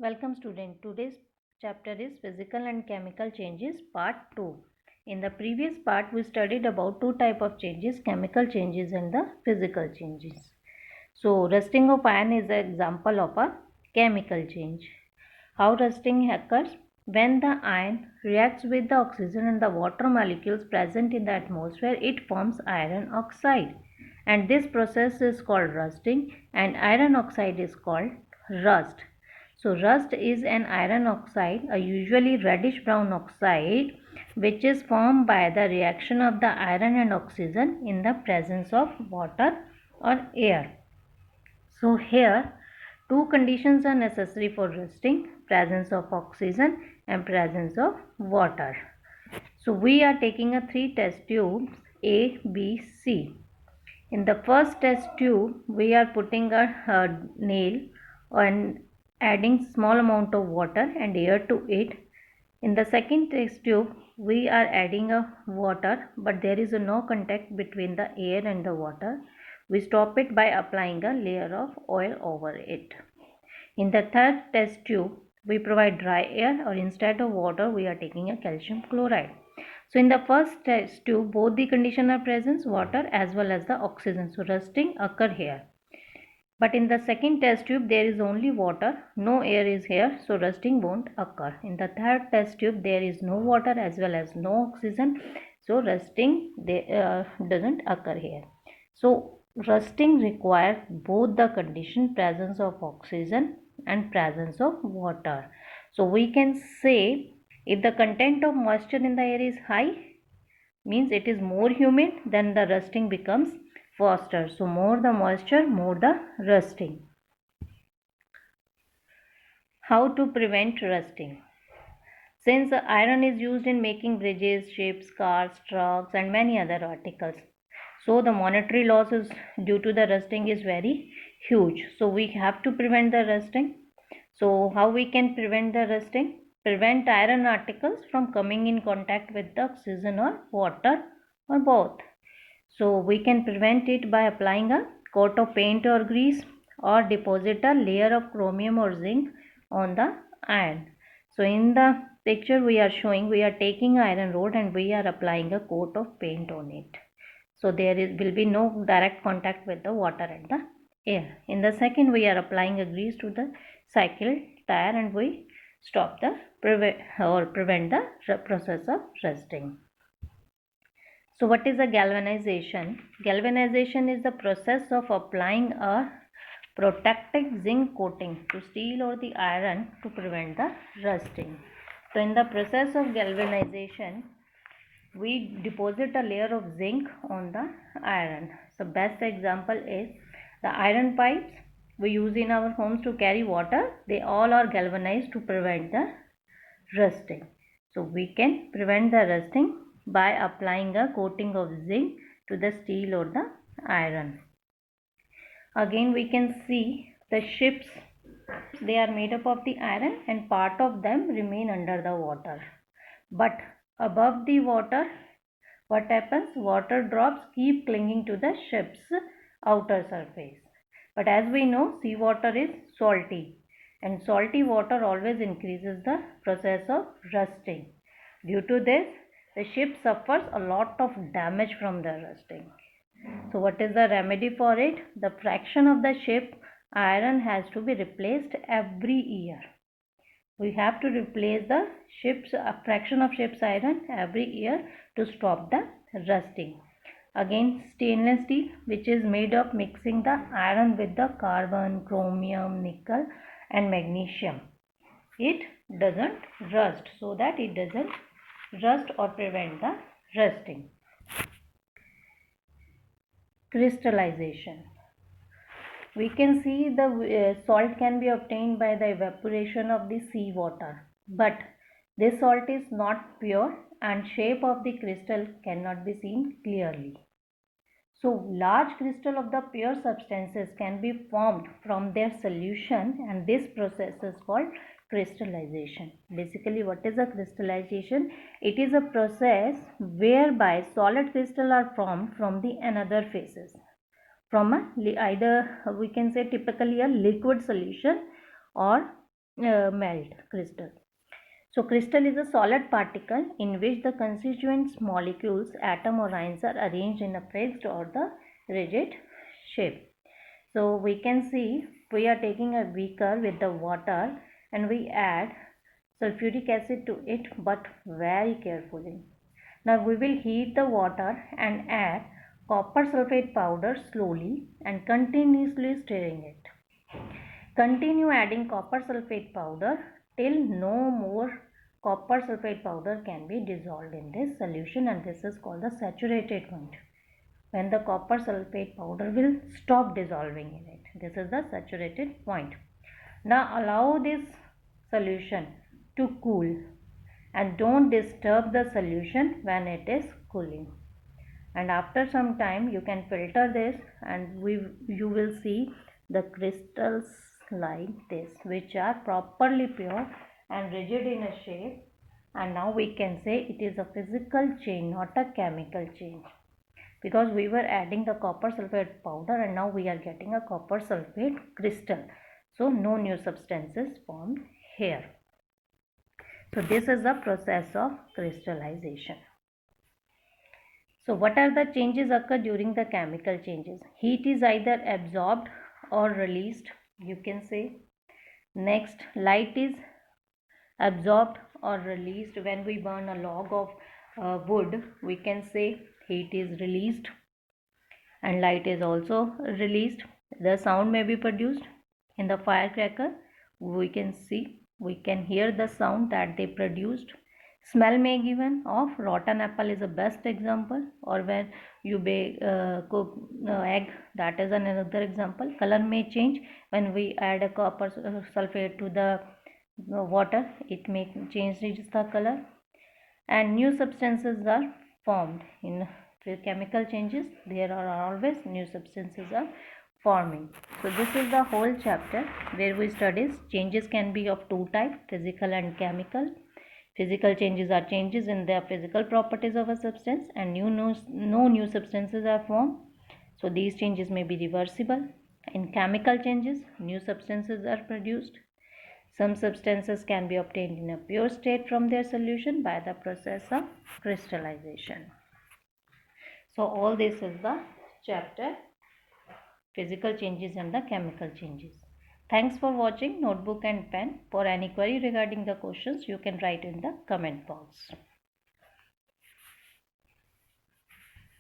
Welcome student. Today's chapter is Physical and Chemical Changes Part 2. In the previous part we studied about two type of changes, chemical changes and the physical changes. So rusting of iron is an example of a chemical change. How rusting occurs? When the iron reacts with the oxygen and the water molecules present in the atmosphere, it forms iron oxide. And this process is called rusting, and iron oxide is called rust. So rust is an iron oxide, a usually reddish brown oxide, which is formed by the reaction of the iron and oxygen in the presence of water or air. So here two conditions are necessary for rusting: presence of oxygen and presence of water. So we are taking a 3 test tubes A, B, C. In the first test tube we are putting a nail and adding small amount of water and air to it. In the second test tube we are adding a water, but there is no contact between the air and the water. We stop it by applying a layer of oil over it. In the third test tube we provide dry air, or instead of water we are taking a calcium chloride. So in the first test tube both the condition are present, water as well as the oxygen. So rusting occur here. But in the second test tube there is only water, no air is here, so rusting won't occur. In the third test tube there is no water as well as no oxygen, so rusting doesn't occur here. So rusting requires both the condition, presence of oxygen and presence of water. So we can say if the content of moisture in the air is high, means it is more humid, then the rusting becomes faster. So more the moisture, more the rusting. How to prevent rusting? Since iron is used in making bridges, ships, cars, trucks and many other articles, so the monetary losses due to the rusting is very huge. So we have to prevent the rusting. So how we can prevent the rusting? Prevent iron articles from coming in contact with the oxygen or water or both. So we can prevent it by applying a coat of paint or grease, or deposit a layer of chromium or zinc on the iron. So in the picture we are showing, we are taking iron rod and we are applying a coat of paint on it. So there will be no direct contact with the water and the air. In the second we are applying a grease to the cycle tire and we stop the prevent the process of rusting. So what is a galvanization? Galvanization is the process of applying a protective zinc coating to steel or the iron to prevent the rusting. So in the process of galvanization, we deposit a layer of zinc on the iron. So best example is the iron pipes we use in our homes to carry water. They all are galvanized to prevent the rusting. So we can prevent the rusting by applying a coating of zinc to the steel or the iron. Again we can see the ships, they are made up of the iron and part of them remain under the water. But above the water, what happens? Water drops keep clinging to the ship's outer surface. But as we know, seawater is salty, and salty water always increases the process of rusting. Due to this, the ship suffers a lot of damage from the rusting. So what is the remedy for it? The fraction of the ship iron has to be replaced every year. We have to replace the fraction of ship's iron every year to stop the rusting. Again, stainless steel, which is made of mixing the iron with the carbon, chromium, nickel and magnesium. It doesn't rust, so that it doesn't rust or prevent the rusting. Crystallization. We can see the salt can be obtained by the evaporation of the sea water, but this salt is not pure and shape of the crystal cannot be seen clearly. So large crystal of the pure substances can be formed from their solution, and this process is called crystallization. Basically, what is a crystallization? It is a process whereby solid crystal are formed from the another phases, from either we can say typically a liquid solution or melt crystal. So crystal is a solid particle in which the constituent molecules, atom or ions are arranged in a fixed or the rigid shape. So we can see we are taking a beaker with the water and we add sulfuric acid to it, but very carefully. Now we will heat the water and add copper sulfate powder slowly and continuously stirring it. Continue adding copper sulfate powder till no more copper sulfate powder can be dissolved in this solution, and this is called the saturated point. When the copper sulfate powder will stop dissolving in it. This is the saturated point. Now allow this solution to cool and don't disturb the solution when it is cooling. And after some time you can filter this and you will see the crystals like this, which are properly pure and rigid in a shape. And now we can say it is a physical change, not a chemical change, because we were adding the copper sulfate powder and now we are getting a copper sulfate crystal. So no new substances formed here. So this is the process of crystallization. So what are the changes occur during the chemical changes? Heat is either absorbed or released, you can say. Next, light is absorbed or released. When we burn a log of wood, we can say heat is released and light is also released. The sound may be produced in the firecracker. We can hear the sound that they produced. Smell may given of rotten apple is the best example, or when you cook egg, that is another example. Color may change when we add a copper sulfate to the water, it may change the color. And new substances are formed in chemical changes. There are always new substances are forming. So this is the whole chapter where we studies changes can be of two types, physical and chemical. Physical changes are changes in the physical properties of a substance, and no new substances are formed. So these changes may be reversible. In chemical changes, new substances are produced. Some substances can be obtained in a pure state from their solution by the process of crystallization. So all this is the chapter physical changes and the chemical changes. Thanks for watching. Notebook and pen. For any query regarding the questions, you can write in the comment box.